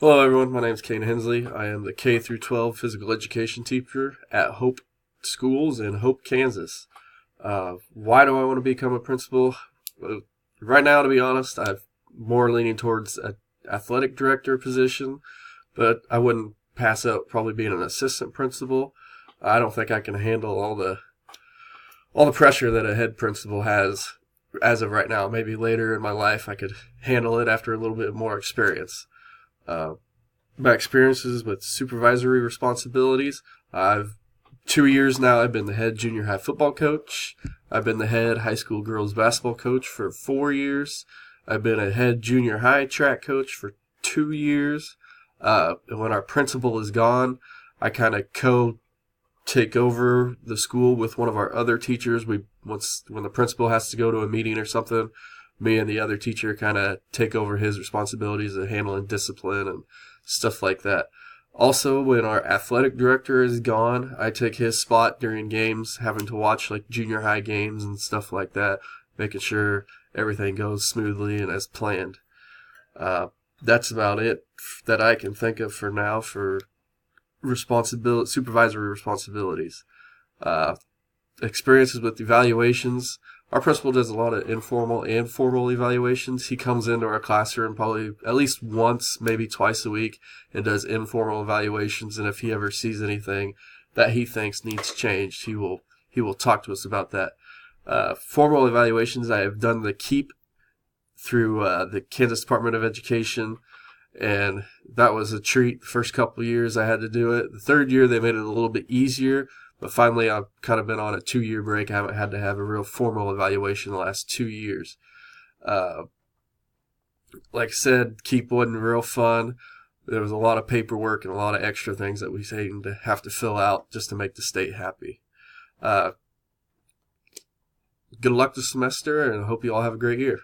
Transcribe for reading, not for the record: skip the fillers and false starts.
Hello, everyone. My name is Kane Hensley. I am the K through 12 physical education teacher at Hope Schools in Hope, Kansas. Why do I want to become a principal? Right now, to be honest, I'm more leaning towards an athletic director position, but I wouldn't pass up probably being an assistant principal. I don't think I can handle all the pressure that a head principal has as of right now. Maybe later in my life I could handle it after a little bit more experience. Uh, my experiences with supervisory responsibilities. I've 2 years now. I've been the head junior high football coach. I've been the head high school girls basketball coach for 4 years. I've been a head junior high track coach for 2 years. And when our principal is gone, I kind of take over the school with one of our other teachers. When the principal has to go to a meeting or something, me and the other teacher kind of take over his responsibilities of handling discipline and stuff like that. Also, when our athletic director is gone, I take his spot during games, having to watch like junior high games and stuff like that, making sure everything goes smoothly and as planned. That's about it that I can think of for now for supervisory responsibilities. Experiences with evaluations. Our principal does a lot of informal and formal evaluations. He comes into our classroom probably at least once, maybe twice a week, and does informal evaluations. And if he ever sees anything that he thinks needs changed, he will talk to us about that. Formal evaluations, I have done the KEEP through the Kansas Department of Education, and that was a treat. The first couple of years I had to do it. The third year they made it a little bit easier, but finally I've kind of been on a 2-year break. I haven't had to have a real formal evaluation the last 2 years. Like I said, KEEP wasn't real fun. There was a lot of paperwork and a lot of extra things that we seemed to have to fill out just to make the state happy. Good luck this semester, and I hope you all have a great year.